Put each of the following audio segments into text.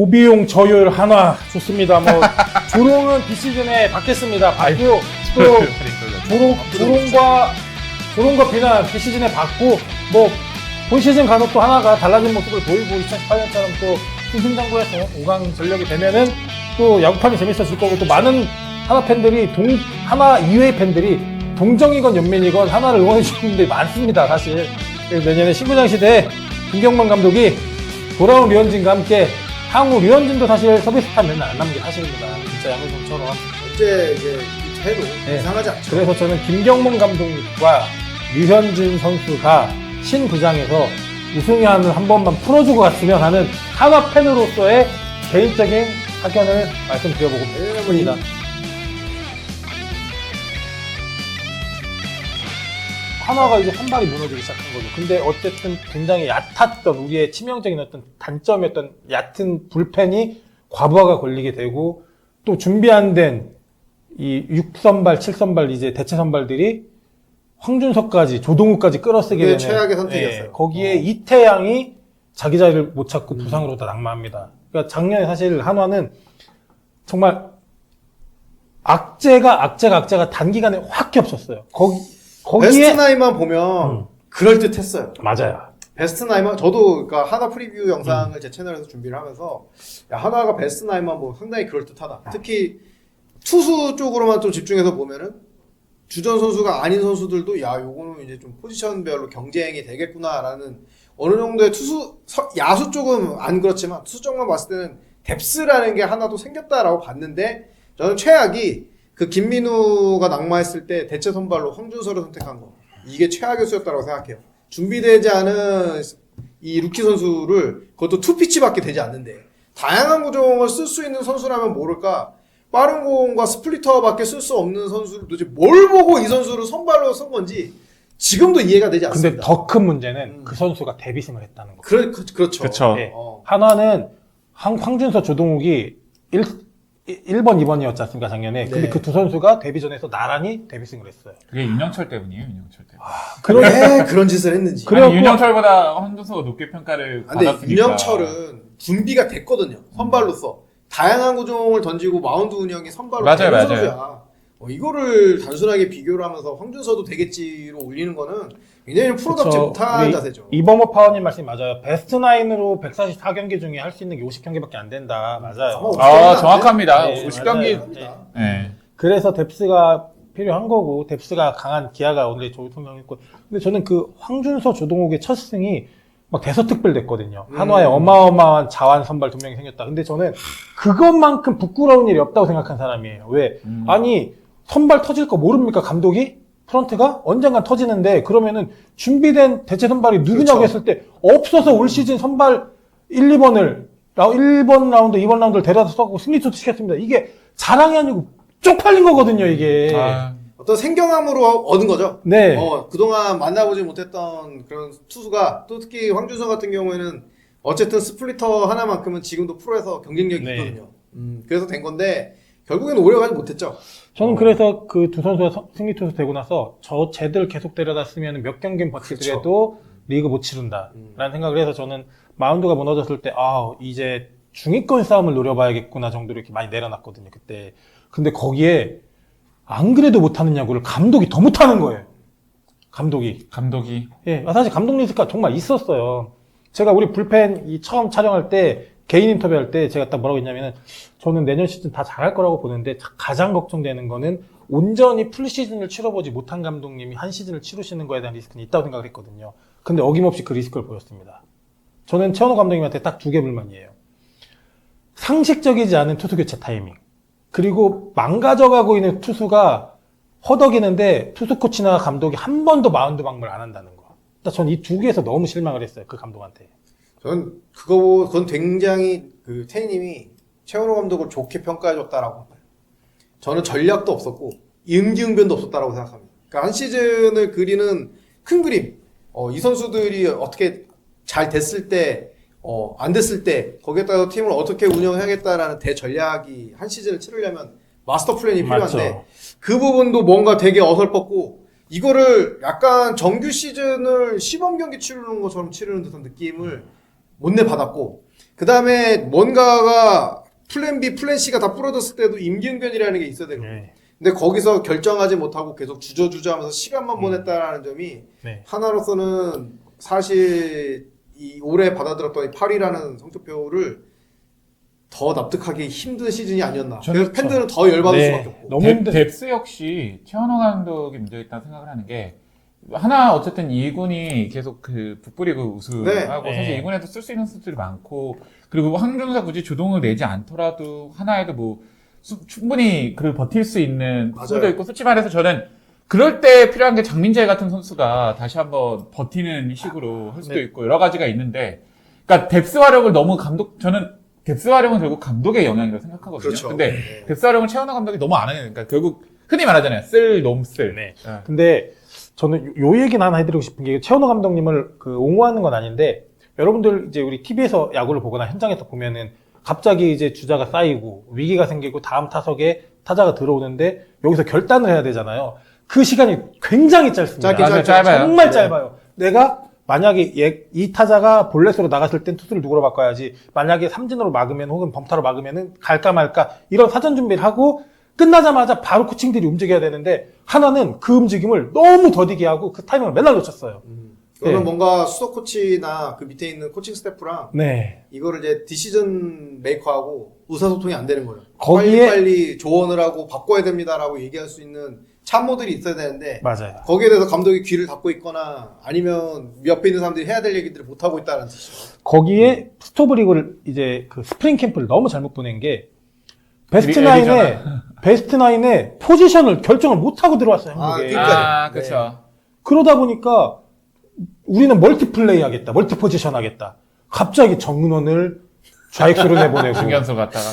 고비용 저율 한화 좋습니다. 뭐 조롱은 비시즌에 받겠습니다. 받고 또 조롱과 비난 비시즌에 받고 뭐 본 시즌 가서 또 하나가 달라진 모습을 보이고 2018년처럼 또 승승장구해서 5강 전력이 되면은 또 야구판이 재밌어질 거고 또 많은 하나 팬들이 하나 이외의 팬들이 동정이건 연민이건 하나를 응원해 주시는 분들이 많습니다. 사실 그래서 내년에 신구장 시대에 김경만 감독이 돌아온 류현진과 함께 향후 류현진도 사실 서비스 타임 맨날 안 남는 게 사실입니다. 진짜 양현종처럼 언제 이제 해도 네. 이상하지 않죠. 그래서 저는 김경문 감독님과 류현진 선수가 신구장에서 우승의안을 한 번만 풀어주고 갔으면 하는 한화 팬으로서의 개인적인 사견을 말씀드려보고 싶습니다. 한화가 이제 선발이 무너지기 시작한 거죠. 근데 어쨌든 굉장히 얕았던 우리의 치명적인 어떤 단점이었던 얕은 불펜이 과부하가 걸리게 되고 또 준비 안 된 이 6선발, 7선발 이제 대체 선발들이 황준석까지 조동욱까지 끌어쓰게 되는 최악의 선택이었어요. 예, 거기에 이태양이 자기 자리를 못 찾고 부상으로 다 낙마합니다. 그러니까 작년에 사실 한화는 정말 악재가 단기간에 확 겹쳤어요. 거기에 베스트 나인만 보면 그럴듯했어요. 맞아요. 베스트 나인만 저도 그러니까 하나 프리뷰 영상을 제 채널에서 준비를 하면서 야, 하나가 베스트 나인만 보면 상당히 그럴듯하다. 특히 투수 쪽으로만 좀 집중해서 보면은 주전 선수가 아닌 선수들도 야 요거는 이제 좀 포지션별로 경쟁이 되겠구나라는 어느 정도의 야수 쪽은 안 그렇지만 투수 쪽만 봤을 때는 뎁스라는 게 하나도 생겼다라고 봤는데 저는 최악이 그 김민우가 낙마했을 때 대체 선발로 황준서를 선택한 거 이게 최악의 수였다고 생각해요. 준비되지 않은 이 루키 선수를 그것도 투피치밖에 되지 않는데 다양한 구종을 쓸 수 있는 선수라면 모를까 빠른 공과 스플리터밖에 쓸 수 없는 선수를 도대체 뭘 보고 이 선수를 선발로 쓴 건지 지금도 이해가 되지 않습니다. 근데 더 큰 문제는 그 선수가 데뷔승을 했다는 거. 그렇죠. 그쵸. 네. 한화는 황준서, 조동욱이 1번, 2번이었지 않습니까, 작년에. 근데 네. 그 두 선수가 데뷔전에서 나란히 데뷔승을 했어요. 그게 윤영철 때문이에요, 윤영철 때문에. 왜 그런 짓을 했는지. 그래갖고- 윤영철보다 황준서가 높게 평가를 근데 받았으니까. 윤영철은 준비가 됐거든요. 선발로서. 다양한 구종을 던지고 마운드 운영이 선발로 맞아요, 되는 맞아요. 선수야. 이거를 단순하게 비교를 하면서 황준서도 되겠지로 올리는 거는 굉장히 프로답지 그쵸. 못한 우리 자세죠. 이범호 파워님 말씀이 맞아요. 베스트 나인으로 144경기 중에 할 수 있는 게 50경기밖에 안 된다. 맞아요. 아, 정확합니다. 네, 50경기. 맞아요. 네. 그래서 뎁스가 필요한 거고, 뎁스가 강한 기아가 오늘 조성명했고, 근데 저는 그 황준서, 조동욱의 첫 승이 막 대서특별 됐거든요. 한화에 어마어마한 자완 선발 2명이 생겼다. 근데 저는 그것만큼 부끄러운 일이 없다고 생각한 사람이에요. 왜? 아니, 선발 터질 거 모릅니까? 감독이? 프런트가? 언젠간 터지는데, 그러면은 준비된 대체 선발이 누구냐고 그렇죠. 했을 때, 없어서 올 시즌 선발 1, 2번을, 1번 라운드, 2번 라운드를 데려다 써고 승리투수 시켰습니다. 이게 자랑이 아니고 쪽팔린 거거든요, 이게. 어떤 생경함으로 얻은 거죠. 네. 그동안 만나보지 못했던 그런 투수가 또 특히 황준서 같은 경우에는 어쨌든 스플리터 하나만큼은 지금도 프로에서 경쟁력이 네. 있거든요. 그래서 된 건데 결국에는 오래가지 못했죠. 저는 그래서 그 두 선수가 승리투수 되고 나서 쟤들 계속 데려다 쓰면 몇 경기는 버티더라도 리그 못 치른다라는 생각을 해서 저는 마운드가 무너졌을 때 이제 중위권 싸움을 노려봐야겠구나 정도로 이렇게 많이 내려놨거든요, 그때. 근데 거기에 안 그래도 못하는 야구를 감독이 더 못하는 거예요. 감독이. 예, 사실 감독 리스크가 정말 있었어요. 제가 우리 불펜 처음 촬영할 때, 개인 인터뷰할 때 제가 딱 뭐라고 했냐면은, 저는 내년 시즌 다 잘할 거라고 보는데, 가장 걱정되는 거는 온전히 풀 시즌을 치러보지 못한 감독님이 한 시즌을 치르시는 거에 대한 리스크는 있다고 생각을 했거든요. 근데 어김없이 그 리스크를 보였습니다. 저는 최원호 감독님한테 딱 2개 불만이에요. 상식적이지 않은 투수 교체 타이밍. 그리고 망가져가고 있는 투수가 허덕이는데 투수 코치나 감독이 한 번도 마운드 방문을 안 한다는 거. 전 이 2개에서 너무 실망을 했어요. 그 감독한테. 저는 그건 굉장히 그 태희님이 최원호 감독을 좋게 평가해줬다라고 봐요. 저는 전략도 없었고 임기응변도 없었다라고 생각합니다. 그러니까 한 시즌을 그리는 큰 그림, 이 선수들이 어떻게 잘 됐을 때, 안 됐을 때 거기에 따라서 팀을 어떻게 운영해야겠다라는 대전략이 한 시즌을 치르려면 마스터 플랜이 필요한데 맞죠. 그 부분도 뭔가 되게 어설펐고 이거를 약간 정규 시즌을 시범 경기 치르는 것처럼 치르는 듯한 느낌을 못 내받았고 그 다음에 뭔가가 플랜 B, 플랜 C가 다 부러졌을 때도 임기응변이라는 게 있어야 되거든요. 네. 근데 거기서 결정하지 못하고 계속 주저주저하면서 시간만 보냈다라는 점이 네. 하나로서는 사실 이 올해 받아들였던 이 8위라는 성적표를 더 납득하기 힘든 시즌이 아니었나. 그래서 팬들은 더 열받을 네. 수밖에 없고. 너무 힘든. 뎁스 역시 최원호 감독이 문제가 있다고 생각을 하는 게 하나 어쨌든 2군이 계속 그 북부리그 우승하고 네. 사실 2군에도 쓸 수 있는 선수들이 많고 그리고 황준수가 굳이 주동을 내지 않더라도 하나에도 뭐 충분히 그 버틸 수 있는 맞아요. 선수도 있고 솔직히 말해서 저는 그럴 때 필요한 게 장민재 같은 선수가 다시 한번 버티는 식으로 할 수도 네. 있고 여러 가지가 있는데 그러니까 뎁스 활용을 너무 저는 뎁스 활용은 결국 감독의 영향이라고 생각하거든요. 그렇죠. 근데 네. 뎁스 활용을 최원호 감독이 너무 안 하는 그러니까 결국 흔히 말하잖아요. 쓸, 놈쓸. 네. 예. 근데 저는 요 얘기는 하나 해드리고 싶은 게 최원호 감독님을 옹호하는 건 아닌데 여러분들 이제 우리 TV에서 야구를 보거나 현장에서 보면은 갑자기 이제 주자가 쌓이고 위기가 생기고 다음 타석에 타자가 들어오는데 여기서 결단을 해야 되잖아요. 그 시간이 굉장히 짧습니다. 짧게 짧아요. 정말 네. 짧아요. 내가 만약에 이 타자가 볼넷으로 나갔을 땐 투수를 누구로 바꿔야지. 만약에 삼진으로 막으면 혹은 범타로 막으면은 갈까 말까 이런 사전 준비를 하고 끝나자마자 바로 코칭들이 움직여야 되는데 하나는 그 움직임을 너무 더디게 하고 그 타이밍을 맨날 놓쳤어요. 이거는 네. 뭔가 수석 코치나 그 밑에 있는 코칭 스태프랑 네. 이거를 이제 디시전 메이커하고 의사소통이 안 되는 거예요. 거기에- 빨리 조언을 하고 바꿔야 됩니다라고 얘기할 수 있는 참모들이 있어야 되는데 맞아요. 거기에 대해서 감독이 귀를 닫고 있거나 아니면 옆에 있는 사람들이 해야 될 얘기들을 못 하고 있다는 뜻이죠. 거기에 스토브 리그를 이제 그 스프링 캠프를 너무 잘못 보낸 게 베스트 리- 나인에 베스트 나인에 포지션을 결정을 못 하고 들어왔어요. 한국에. 그러니까요. 아, 그렇죠. 그러다 보니까 우리는 멀티플레이 하겠다, 멀티포지션 하겠다. 갑자기 정근원을 좌익수로 내보내고 중견수 갔다가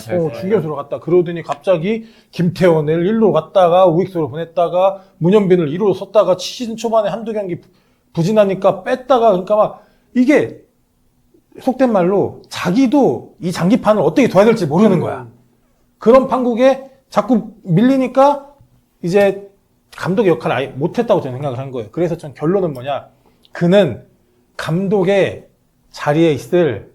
중견수로 갔다. 그러더니 갑자기 김태원을 1루로 갔다가 우익수로 보냈다가 문현빈을 2루로 썼다가 시즌 초반에 한두 경기 부진하니까 뺐다가 그러니까 막 이게 속된 말로 자기도 이 장기판을 어떻게 둬야 될지 모르는 거야. 그런 판국에 자꾸 밀리니까 이제 감독의 역할을 아예 못했다고 저는 생각을 한 거예요. 그래서 전 결론은 뭐냐. 그는 감독의 자리에 있을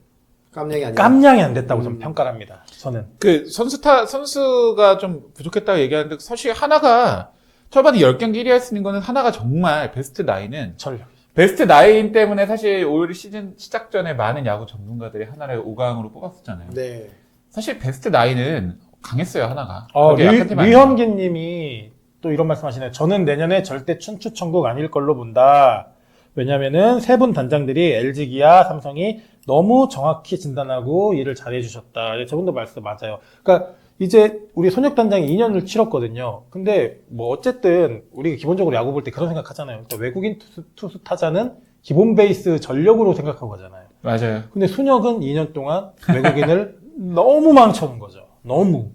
깜냥이 아니라 깜냥이 안 됐다고 저는 평가를 합니다. 저는. 그 선수가 좀 부족했다고 얘기하는데 사실 하나가 초반에 10경기 1위 할 수 있는 거는 하나가 정말 베스트 9은 전력. 베스트 9 때문에 사실 올 시즌 시작 전에 많은 야구 전문가들이 하나를 5강으로 뽑았었잖아요. 네. 사실 베스트 9은 강했어요, 하나가. 거기 약한 팀 아니에요. 류현긴 님이 또 이런 말씀 하시네요. 저는 내년에 절대 춘추 천국 아닐 걸로 본다. 왜냐면은 세 분 단장들이 LG, 기아, 삼성이 너무 정확히 진단하고 일을 잘해 주셨다. 저분도 말씀 맞아요. 그러니까 이제 우리 손혁 단장이 2년을 치렀거든요. 근데 뭐 어쨌든 우리가 기본적으로 야구 볼 때 그런 생각 하잖아요. 그러니까 외국인 투수 타자는 기본 베이스 전력으로 생각하고 가잖아요. 맞아요. 근데 손혁은 2년 동안 외국인을 너무 망쳐놓은 거죠. 너무.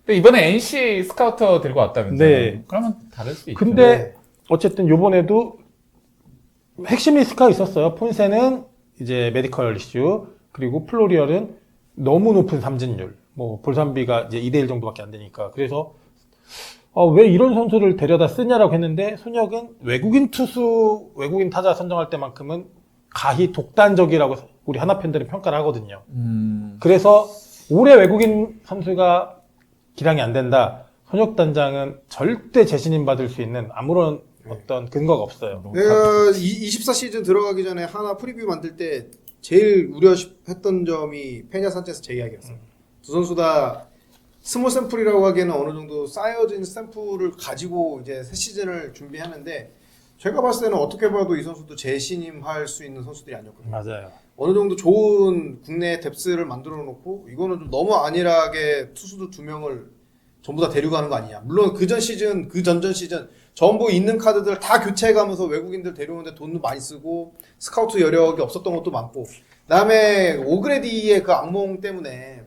근데 이번에 NC 스카우터 들고 왔다면서요? 네. 그러면 다를 수 있죠. 근데 어쨌든 요번에도 핵심 리스크가 있었어요. 폰세는 이제 메디컬 이슈, 그리고 플로리얼은 너무 높은 삼진율, 뭐 볼산비가 이제 2대1 정도밖에 안 되니까. 그래서 왜 이런 선수를 데려다 쓰냐라고 했는데 손혁은 외국인 타자 선정할 때만큼은 가히 독단적이라고 우리 하나 팬들은 평가를 하거든요. 그래서 올해 외국인 선수가 기량이 안 된다. 손혁 단장은 절대 재신임 받을 수 있는 아무런 어떤 근거가 없어요. 내가 24 시즌 들어가기 전에 하나 프리뷰 만들 때 제일 우려했던 점이 페냐 산체스 제이약이었어요. 두 선수 다 스몰 샘플이라고 하기에는 어느 정도 쌓여진 샘플을 가지고 이제 새 시즌을 준비하는데 제가 봤을 때는 어떻게 봐도 이 선수도 재신임할 수 있는 선수들이 아니었거든요. 맞아요. 어느 정도 좋은 국내 뎁스를 만들어 놓고 이거는 좀 너무 안일하게 투수들 2명을 전부 다 데려가는 거 아니냐. 물론 그전 시즌, 그 전전 시즌 전부 있는 카드들 다 교체해가면서 외국인들 데려오는데 돈도 많이 쓰고 스카우트 여력이 없었던 것도 많고 그다음에 오그레디의 그 악몽 때문에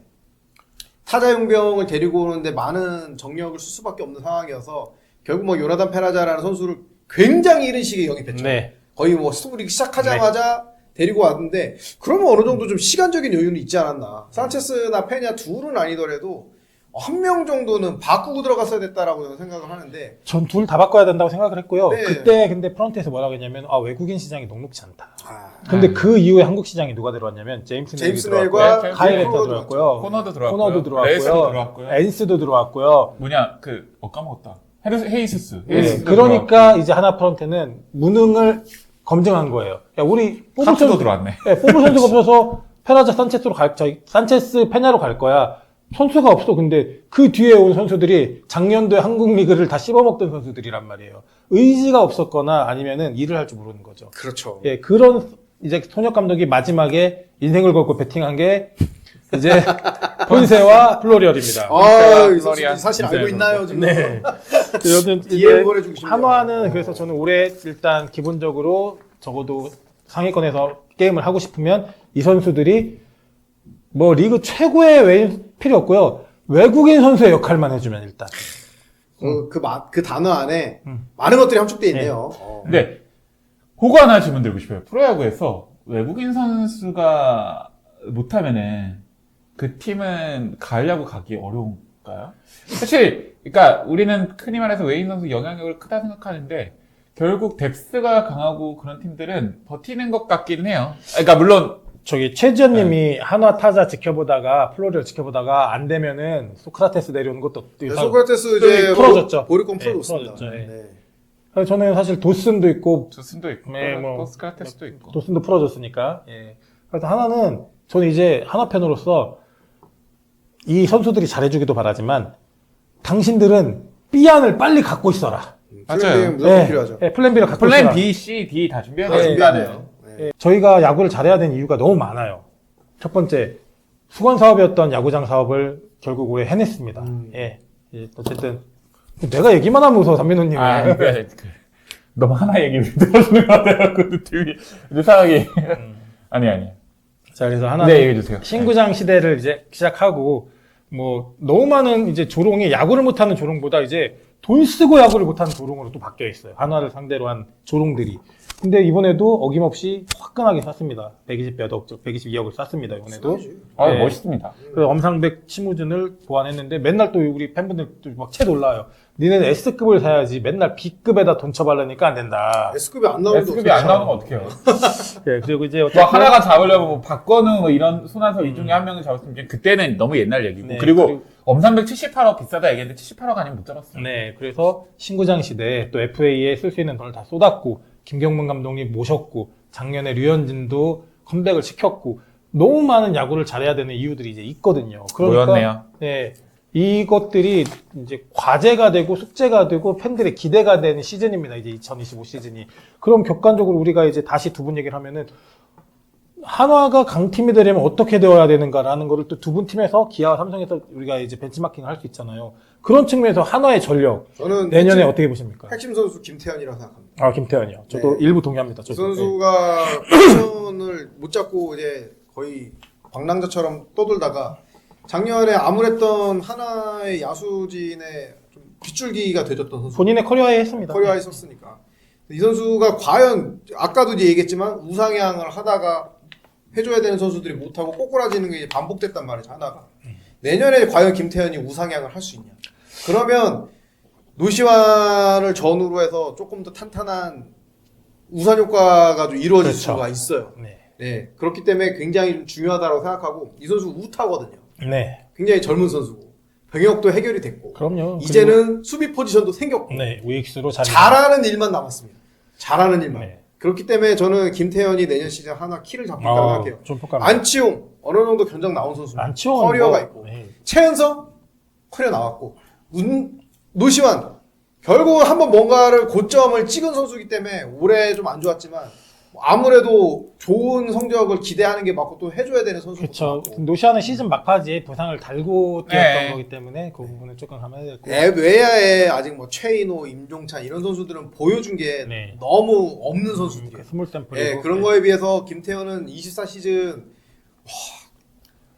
타자 용병을 데리고 오는데 많은 정력을 쓸 수밖에 없는 상황이어서 결국 뭐 요나단 페라자라는 선수를 굉장히 이른 시기에 영입했죠. 네. 거의 뭐 스토브리그 시작하자마자 데리고 왔는데 그러면 어느 정도 좀 시간적인 여유는 있지 않았나. 산체스나 페냐 둘은 아니더라도 한 명 정도는 바꾸고 들어갔어야 됐다라고 저는 생각을 하는데 전 둘 다 바꿔야 된다고 생각을 했고요. 네. 그때 근데 프런트에서 뭐라고 했냐면 외국인 시장이 녹록지 않다. 근데 아. 그 이후에 한국 시장이 누가 들어왔냐면 제임스 넬이 들어왔고요. 넬과 카일 렉터 코너도 들어왔고요. 코너도 들어왔고요. 코너도 레이스도 들어왔고요. 들어왔고요. 엔스도 들어왔고요. 뭐냐 까먹었다. 헤이스스. 네, 그러니까 이제 하나 프런트는 무능을 검증한 거예요. 야, 우리 카프도 들어왔네. 네, 뽑을 선수가 없어서 페라자 산체스로 산체스 페냐로 갈 거야. 선수가 없어. 근데 그 뒤에 온 선수들이 작년도에 한국 리그를 다 씹어먹던 선수들이란 말이에요. 의지가 없었거나 아니면은 일을 할 줄 모르는 거죠. 그렇죠. 예, 그런 이제 손혁 감독이 마지막에 인생을 걸고 베팅한 게 이제 폰세와 플로리얼입니다. 이 플로리안 선수 사실 알고 인사이드. 있나요 지금? 네. 여튼 뒤에 이제 보내주고 싶네요. 한화는 그래서 저는 올해 일단 기본적으로 적어도 상위권에서 게임을 하고 싶으면 이 선수들이 뭐 리그 최고의 외인 필요 없고요. 외국인 선수의 역할만 해주면 일단. 그 단어 안에 많은 것들이 함축돼 있네요. 근데 그거 하나 질문 드리고 싶어요. 프로야구에서 외국인 선수가 못하면은 그 팀은 가을 야구 가기 어려운가요? 사실 그러니까 우리는 흔히 말해서 외인 선수 영향력을 크다 생각하는데 결국 뎁스가 강하고 그런 팀들은 버티는 것 같긴 해요. 그러니까 물론 저기 최지현님이 한화 타자 지켜보다가 플로리얼 지켜보다가 안 되면은 소크라테스 내려오는 것도 네, 소크라테스 이제 풀어줬죠. 보리콘 네, 풀어줬습니다. 풀어줬죠. 예. 네. 그래서 저는 사실 도슨도 있고 조슨도 있고 네, 뭐, 스카테스도 있고 도슨도 풀어줬으니까. 예. 그래서 하나는 저는 이제 하나 팬으로서 이 선수들이 잘해주기도 바라지만 당신들은 B안을 빨리 갖고 있어라. 맞아요. 플랜 B 무조건 필요하죠. 예, 플랜 B를 갖고 플랜 있어라. B, C, D 다 준비해야 다 돼요. 준비해야 일단은. 돼요. 네. 예, 저희가 야구를 잘해야 되는 이유가 너무 많아요. 첫 번째, 수건 사업이었던 야구장 사업을 결국 올해 해냈습니다. 예. 예, 어쨌든 내가 얘기만 하면 웃어, 담민호님. 너무 하나 얘기를 들어주는 것 같아요. 그 느낌이 이상하게 아니. 자, 그래서 하나는 네, 얘기해 주세요. 신구장 시대를 이제 시작하고 뭐 너무 많은 이제 조롱이 야구를 못하는 조롱보다 이제 돈 쓰고 야구를 못하는 조롱으로 또 바뀌어 있어요. 한화를 상대로 한 조롱들이. 근데 이번에도 어김없이 화끈하게 쐈습니다. 122억을 쐈습니다. 이번에도. 아, 네. 멋있습니다. 그 엄상백 심우준을 보완했는데 맨날 또 우리 팬분들 막채 놀라요. 니네는 S급을 사야지 맨날 B급에다 돈 쳐발라니까 안 된다. S급이 안 나오는 S급이 안 나오는 건 어떡해요? 네, 그리고 이제 뭐 어쨌든 하나가 잡으려면 뭐 박건우 뭐 이런 손아섭 이 중에 한 명을 잡았으면 그때는 너무 옛날 얘기고 네, 그리고 엄상백 78억 비싸다 얘기했는데 78억 아니면 못 잡았어요. 네, 그래서 신구장 시대에 또 FA에 쓸 수 있는 돈을 다 쏟았고 김경문 감독님 모셨고 작년에 류현진도 컴백을 시켰고 너무 많은 야구를 잘해야 되는 이유들이 이제 있거든요. 그러니까 모였네요. 네, 이것들이 이제 과제가 되고 숙제가 되고 팬들의 기대가 되는 시즌입니다. 이제 2025 시즌이. 그럼 객관적으로 우리가 이제 다시 두 분 얘기를 하면은 한화가 강팀이 되려면 어떻게 되어야 되는가라는 거를 또 두 분 팀에서 기아와 삼성에서 우리가 이제 벤치마킹을 할 수 있잖아요. 그런 측면에서 한화의 전력 저는 내년에 어떻게 보십니까? 핵심 선수 김태현이라고 생각합니다. 아, 김태현이요. 저도 네. 일부 동의합니다. 그 저도. 선수가 포지션을 못 잡고 이제 거의 방랑자처럼 떠돌다가 작년에 암울했던 하나의 야수진의 좀 빗줄기가 되졌던 선수. 본인의 커리어에 했습니다. 커리어에 있었으니까. 이 선수가 과연 아까도 이제 얘기했지만 우상향을 하다가 해줘야 되는 선수들이 못하고 꼬꾸라지는 게 이제 반복됐단 말이죠. 하나가. 내년에 과연 김태현이 우상향을 할 수 있냐. 그러면 노시환을 전후로 해서 조금 더 탄탄한 우산 효과가 좀 이루어질 그렇죠. 수가 있어요. 네. 네. 그렇기 때문에 굉장히 좀 중요하다고 생각하고 이 선수 우타거든요. 네. 굉장히 젊은 선수고 병역도 해결이 됐고 그럼요. 이제는 수비 포지션도 생겼고 그리고, 네, 우익수로 자리. 잘하는 일만 남았습니다. 잘하는 일만. 네. 그렇기 때문에 저는 김태현이 내년 시즌 하나 키를 잡고 있다고 생각해요. 좀 폭감. 안치홍 어느 정도 견적 나온 선수. 안치홍은 커리어가 뭐, 있고. 네. 최은성 커리어 나왔고. 노시환 결국 한번 뭔가를 고점을 찍은 선수이기 때문에 올해 좀 안 좋았지만 아무래도 좋은 성적을 기대하는 게 맞고 또 해줘야 되는 선수고. 그렇죠. 노시아는 시즌 막바지에 부상을 달고 뛰었던 네. 거기 때문에 그 부분을 조금 감안해야 될 거. 외야에 아직 뭐 최인호, 임종찬 이런 선수들은 보여준 게 네. 너무 없는 선수들이에요. 스몰 샘플이고. 예, 그런 거에 비해서 김태현은 24 시즌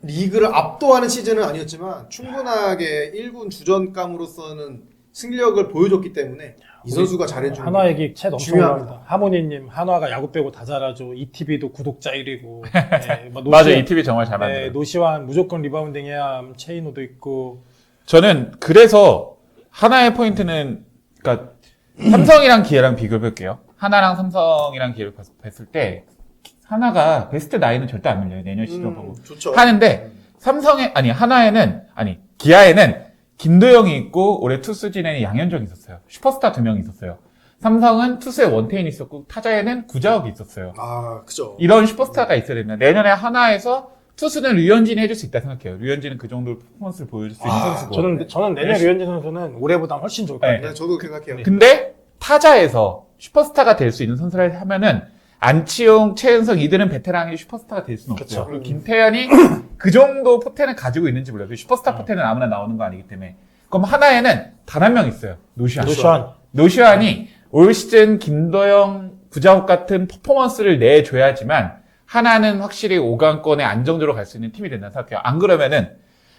리그를 압도하는 시즌은 아니었지만 충분하게 1군 주전감으로서는 승리력을 보여줬기 때문에 이 선수가 잘해주는 한화 얘기 챗 엄청 중요합니다. 올라옵니다. 하모니님 한화가 야구 빼고 다 잘하죠. ETV도 구독자 1위고. 네, 뭐 맞아, 이 TV 정말 잘 네, 만들어요. 노시환 무조건 리바운딩해야 최인호도 있고. 저는 그래서 하나의 포인트는 그러니까 삼성이랑 기아랑 비교해 볼게요. 하나랑 삼성이랑 기아를 봤을 때 하나가 베스트 나인은 절대 안 밀려요. 내년 시즌 보고 좋죠. 하는데 기아에는 김도영이 있고 올해 투수진에는 양현종이 있었어요. 슈퍼스타 2명이 있었어요. 삼성은 투수에 원태인이 있었고 타자에는 구자욱이 있었어요. 아, 그죠. 이런 슈퍼스타가 있어야 된다. 내년에 하나에서 투수는 류현진이 해줄 수 있다 생각해요. 류현진은 그 정도 퍼포먼스를 보여줄 수 있는 선수고. 저는 내년 류현진 선수는 올해보다 훨씬 좋을 것 네. 같아요. 네, 저도 생각해요. 근데 타자에서 슈퍼스타가 될 수 있는 선수를 하면은 안치홍, 최은석 이들은 베테랑이 슈퍼스타가 될 수는 없죠. 그쵸. 그리고 김태현이 그 정도 포텐을 가지고 있는지 몰라요. 슈퍼스타 포텐은 아무나 나오는 거 아니기 때문에. 그럼 하나에는 단 한 명 있어요. 노시안. 노시안이 올 시즌 김도영, 구자욱 같은 퍼포먼스를 내줘야지만 하나는 확실히 5강권에 안정적으로 갈 수 있는 팀이 된다고 생각해요. 안 그러면은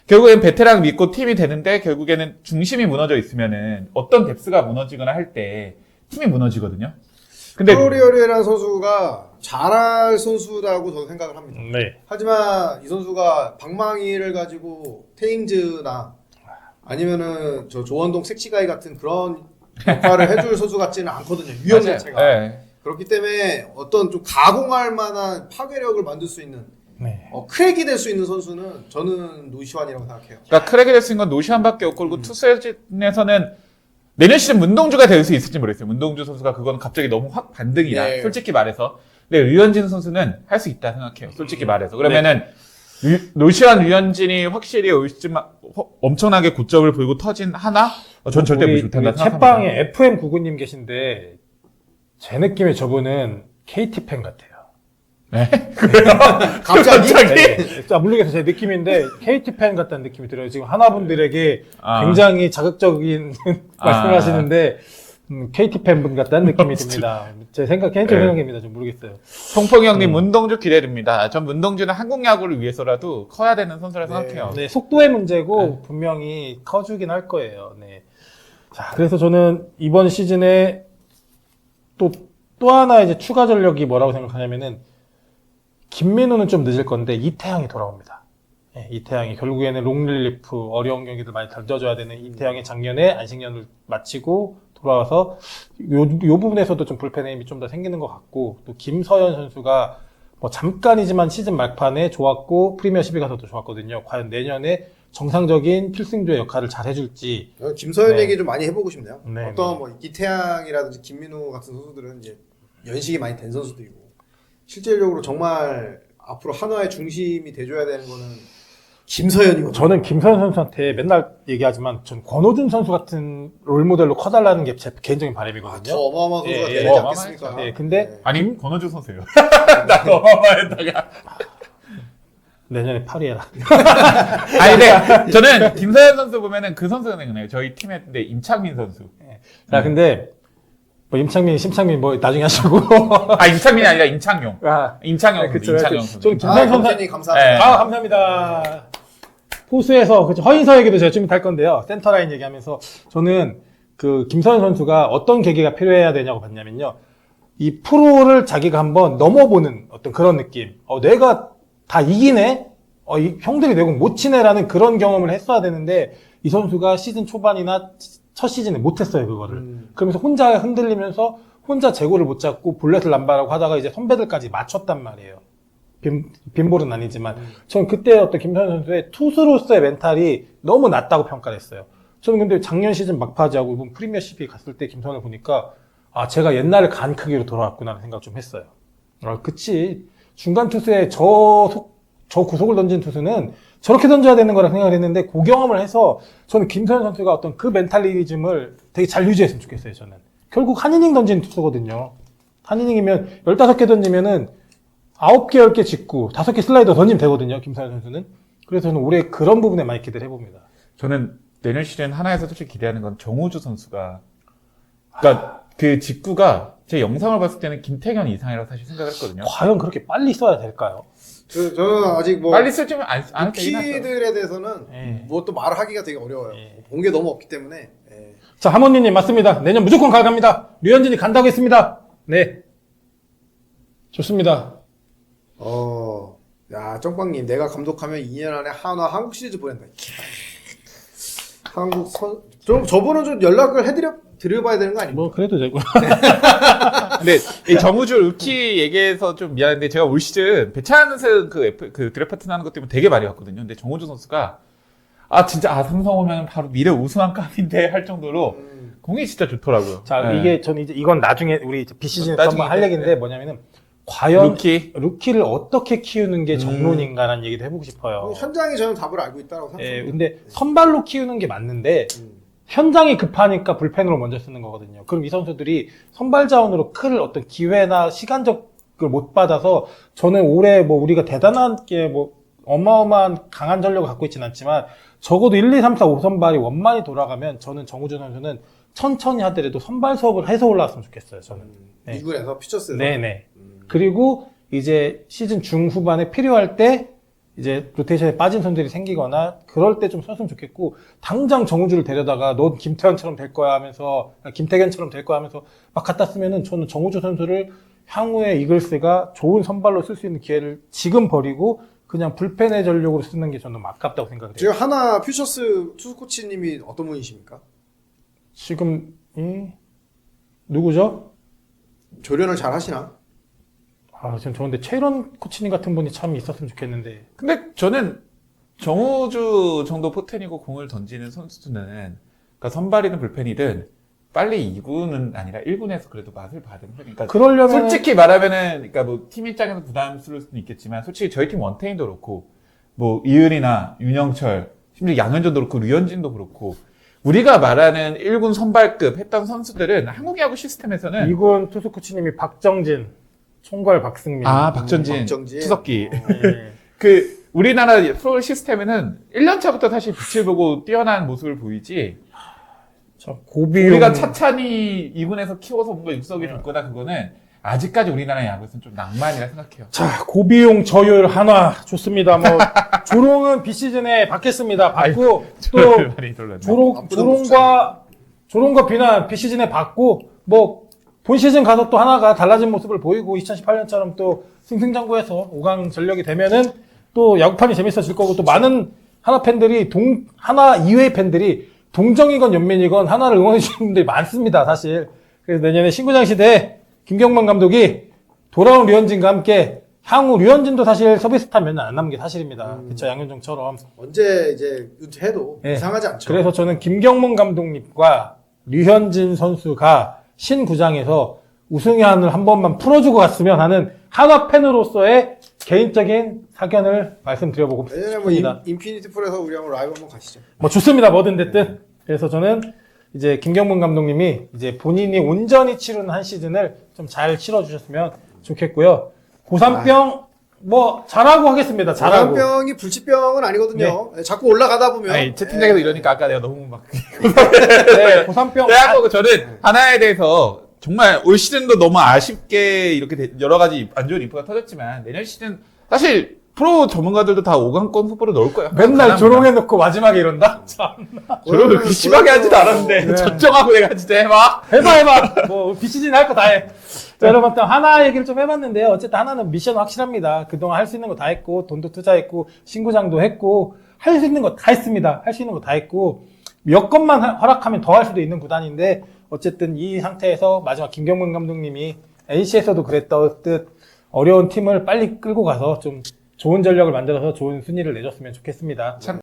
결국엔 베테랑 믿고 팀이 되는데 결국에는 중심이 무너져 있으면은 어떤 뎁스가 무너지거나 할 때 팀이 무너지거든요. 근데 플로리얼이라는 선수가 잘할 선수라고 저는 생각을 합니다. 네. 하지만 이 선수가 방망이를 가지고 테임즈나 아니면은 저 조원동 섹시가이 같은 그런 역할을 해줄 선수 같지는 않거든요. 유형 맞아요. 자체가. 네. 그렇기 때문에 어떤 좀 가공할 만한 파괴력을 만들 수 있는 네. 크랙이 될 수 있는 선수는 저는 노시환이라고 생각해요. 그러니까 크랙이 될 수 있는 건 노시안밖에 없고 그리고 투수진에서는 내년 시즌 문동주가 될 수 있을지 모르겠어요. 문동주 선수가 그건 갑자기 너무 확 반등이라 네. 솔직히 말해서. 근데 류현진 선수는 할 수 있다 생각해요. 솔직히 말해서. 그러면은 노시안 류현진이 확실히 올 시즌 엄청나게 고점을 보이고 터진 하나? 전 절대 무시 못한다 생각합니다. 채빵에 FM99님 계신데 제 느낌에 저분은 KT 팬 같아요. 네? 갑자기? 네. 자, 물리겠어 제 느낌인데 KT 팬 같다는 느낌이 들어요. 지금 하나분들에게 굉장히 자극적인 말씀을 하시는데 KT 팬분 같다는 느낌이 듭니다. 제 개인적인 생각입니다. 좀 모르겠어요. 송풍이 형님 문동주 기대됩니다. 전 문동주는 한국 야구를 위해서라도 커야 되는 선수라 생각해요. 네, 속도의 문제고 분명히 커주긴 할 거예요. 네. 자, 그래서 저는 이번 시즌에 또 하나 이제 추가 전력이 뭐라고 생각하냐면은 김민우는 좀 늦을 건데 이태양이 돌아옵니다. 네, 이태양이 결국에는 롱릴리프 어려운 경기들 많이 던져줘야 되는 이태양이 작년에 안식년을 마치고 돌아와서 요 부분에서도 좀 불펜의 힘이 좀 더 생기는 것 같고 또 김서현 선수가 뭐 잠깐이지만 시즌 말판에 좋았고 프리미어 12 가서도 좋았거든요. 과연 내년에 정상적인 필승조의 역할을 잘 해줄지. 김서현 네. 얘기 좀 많이 해보고 싶네요. 네, 어떤 네. 뭐 이태양이라든지 김민우 같은 선수들은 이제 연식이 많이 된 선수들이고 실질적으로 정말 앞으로 한화의 중심이 돼줘야 되는 거는 김서현이거든요. 저는 김서현 선수한테 맨날 얘기하지만 전 권호준 선수 같은 롤모델로 커달라는 게 제 개인적인 바람이거든요. 더 어마어마한 선수가 예, 되지 예. 않겠습니까? 네, 근데 네. 아니 권호주 선수예요. 나도 어마어마했다가. 내년에 파리에라. 아니 근데 저는 김서현 선수 보면은 그 선수가 생각나요. 저희 팀에 근데 임창민 선수. 자, 근데 뭐 임창민, 심창민 뭐 나중에 하시고. 아 임창민이 아니라 임창용. 아, 임창용 선수. 그쵸. 임창용 선수. 저는 김서현 선수. 감독님 감사합니다. 네. 아, 감사합니다. 포수에서 허인서 얘기도 제가 좀 할 건데요. 센터라인 얘기하면서 저는 그 김서현 선수가 어떤 계기가 필요해야 되냐고 봤냐면요. 이 프로를 자기가 한번 넘어보는 어떤 그런 느낌. 내가 다 이기네? 이 형들이 내공 못 치네라는 그런 경험을 했어야 되는데 이 선수가 시즌 초반이나 첫 시즌에 못했어요, 그거를. 그러면서 혼자 흔들리면서 혼자 제고를 못 잡고 볼넷을 남발하고 하다가 이제 선배들까지 맞췄단 말이에요. 빈볼은 아니지만. 저는 그때 어떤 김서현 선수의 투수로서의 멘탈이 너무 낮다고 평가를 했어요. 저는 근데 작년 시즌 막바지하고 이번 프리미어 12 갔을 때 김서현을 보니까 제가 옛날에 간 크기로 돌아왔구나라는 생각 좀 했어요. 그치. 중간 투수에 저 구속을 던진 투수는 저렇게 던져야 되는 거라 생각을 했는데 그 경험을 해서 저는 김서현 선수가 어떤 그 멘탈리즘을 되게 잘 유지했으면 좋겠어요, 저는. 결국 한 이닝 던지는 투수거든요. 한 이닝이면 15개 던지면은 9개, 10개 직구, 5개 슬라이더 던지면 되거든요, 김서현 선수는. 그래서 저는 올해 그런 부분에 많이 기대를 해봅니다. 저는 내년 시즌 하나에서 솔직히 기대하는 건 정우주 선수가. 그러니까 그 직구가 제 영상을 봤을 때는 김태현 이상이라고 사실 생각을 했거든요. 과연 그렇게 빨리 써야 될까요? 저는 아직 뭐 빨리 쓸지면 안 되긴 하죠. 키들에 대해서는 예. 뭐 또 말을 하기가 되게 어려워요. 예. 본 게 너무 없기 때문에. 예. 자, 하모니님 맞습니다. 내년 무조건 가갑니다. 류현진이 간다고 했습니다. 네. 좋습니다. 야, 정빵님, 내가 감독하면 2년 안에 한화 한국 시리즈 보낸다. 한국 좀 저분은 좀 연락을 드려봐야 되는 거 아닙니까? 뭐 그래도 되고. 근데 이 정우주 루키 얘기해서 좀 미안한데 제가 올 시즌 배찬은 그 드래프트 나는 것 때문에 되게 많이 봤거든요. 근데 정우주 선수가 진짜 삼성 오면 바로 미래 우승한 감인데 할 정도로 공이 진짜 좋더라고요. 자, 네. 이게 저는 이제 이건 나중에 우리 비시즌에 나중에 한번 할 얘기인데 뭐냐면은 과연 루키를 어떻게 키우는 게 정론인가라는 얘기도 해보고 싶어요. 현장이 저는 답을 알고 있다고 생각합니다. 예, 근데 선발로 키우는 게 맞는데 현장이 급하니까 불펜으로 먼저 쓰는 거거든요. 그럼 이 선수들이 선발 자원으로 큰 어떤 기회나 시간적을 못 받아서 저는 올해 뭐 우리가 대단하게 뭐 어마어마한 강한 전력을 갖고 있지는 않지만 적어도 1, 2, 3, 4, 5선발이 원만히 돌아가면 저는 정우주 선수는 천천히 하더라도 선발 수업을 해서 올라왔으면 좋겠어요. 저는. 네. 2군에서 피처스에서. 네네. 그리고 이제 시즌 중후반에 필요할 때 이제 로테이션에 빠진 선수들이 생기거나 그럴 때 좀 썼으면 좋겠고 당장 정우주를 데려다가 넌 김태현처럼 될 거야 하면서 김태견처럼 될 거야 하면서 막 갖다 쓰면은 저는 정우주 선수를 향후에 이글스가 좋은 선발로 쓸 수 있는 기회를 지금 버리고 그냥 불펜의 전력으로 쓰는 게 저는 아깝다고 생각해요. 지금 하나 퓨처스 투수 코치님이 어떤 분이십니까? 지금 누구죠? 조련을 잘 하시나? 지금 좋은데 최일원 코치님 같은 분이 참 있었으면 좋겠는데. 근데 저는 정우주 정도 포텐이고 공을 던지는 선수는 그러니까 선발이든 불펜이든 빨리 2군은 아니라 1군에서 그래도 맛을 받은 그러니까 그러려면 솔직히 말하면은 그러니까 뭐 팀 입장에서 부담스러울 수는 있겠지만 솔직히 저희 팀 원태인도 그렇고 뭐 이은이나 윤영철 심지어 양현종도 그렇고 류현진도 그렇고 우리가 말하는 1군 선발급 했던 선수들은 한국 야구 시스템에서는 2군 투수 코치님이 박정진, 총괄 박승민. 박정진, 박정진. 추석기 예. 그 우리나라 프로 시스템에는 1년 차부터 사실 빛을 보고 뛰어난 모습을 보이지 고비용. 우리가 차찬히 2군에서 키워서 뭔가 육성이 줄 거다 그거는 아직까지 우리나라 야구에서는 좀 낭만이라 생각해요. 자, 고비용 저율 한화 좋습니다. 뭐 조롱은 비시즌에 받겠습니다. 받고 또 조롱과 비난 비시즌에 받고 뭐 본 시즌 가서 또 하나가 달라진 모습을 보이고 2018년처럼 또 승승장구해서 5강 전력이 되면은 또 야구판이 재밌어질 거고 또 많은 하나 팬들이 하나 이외의 팬들이 동정이건 연민이건 하나를 응원해 주시는 분들이 많습니다. 사실. 그래서 내년에 신구장 시대에 김경만 감독이 돌아온 류현진과 함께 향후 류현진도 사실 서비스타 몇 년 안 남은 게 사실입니다. 그쵸, 양현종처럼. 언제 이제 은퇴해도 네. 이상하지 않죠. 그래서 저는 김경문 감독님과 류현진 선수가 신구장에서 우승의 한 번만 풀어주고 갔으면 하는 한화 팬으로서의 개인적인 사견을 말씀드려보고 내년에 뭐 싶습니다. 인피니티 풀에서 우리 한번 라이브 한번 가시죠. 뭐 좋습니다. 뭐든 됐든. 그래서 저는 이제 김경문 감독님이 이제 본인이 온전히 치르는 한 시즌을 좀 잘 치러주셨으면 좋겠고요. 고산병 뭐 잘하고 하겠습니다. 잘하고. 고산병이 불치병은 아니거든요. 자꾸 올라가다 보면. 아니, 채팅장에서 이러니까 아까 내가 너무 막 네, 고산병. 대한민국 저는 하나에 대해서 정말 올 시즌도 너무 아쉽게 이렇게 여러 가지 안 좋은 인프가 터졌지만 내년 시즌 사실 프로 전문가들도 다 5강권 후보로 넣을 거예요. 맨날 조롱해놓고 마지막에 이런다? 조롱을 그렇게 심하게 하지도 않았는데 네. 전정하고 내가 진짜 해봐. 해봐. 뭐 비시즌 할 거 다 해. 자, 여러분, 또 하나 얘기를 좀 해봤는데요. 어쨌든 하나는 미션 확실합니다. 그동안 할 수 있는 거 다 했고, 돈도 투자했고, 신구장도 했고, 할 수 있는 거 다 했습니다. 할 수 있는 거 다 했고, 여건만 허락하면 더 할 수도 있는 구단인데, 어쨌든 이 상태에서 마지막 김경문 감독님이 NC에서도 그랬던 어려운 팀을 빨리 끌고 가서 좀 좋은 전력을 만들어서 좋은 순위를 내줬으면 좋겠습니다.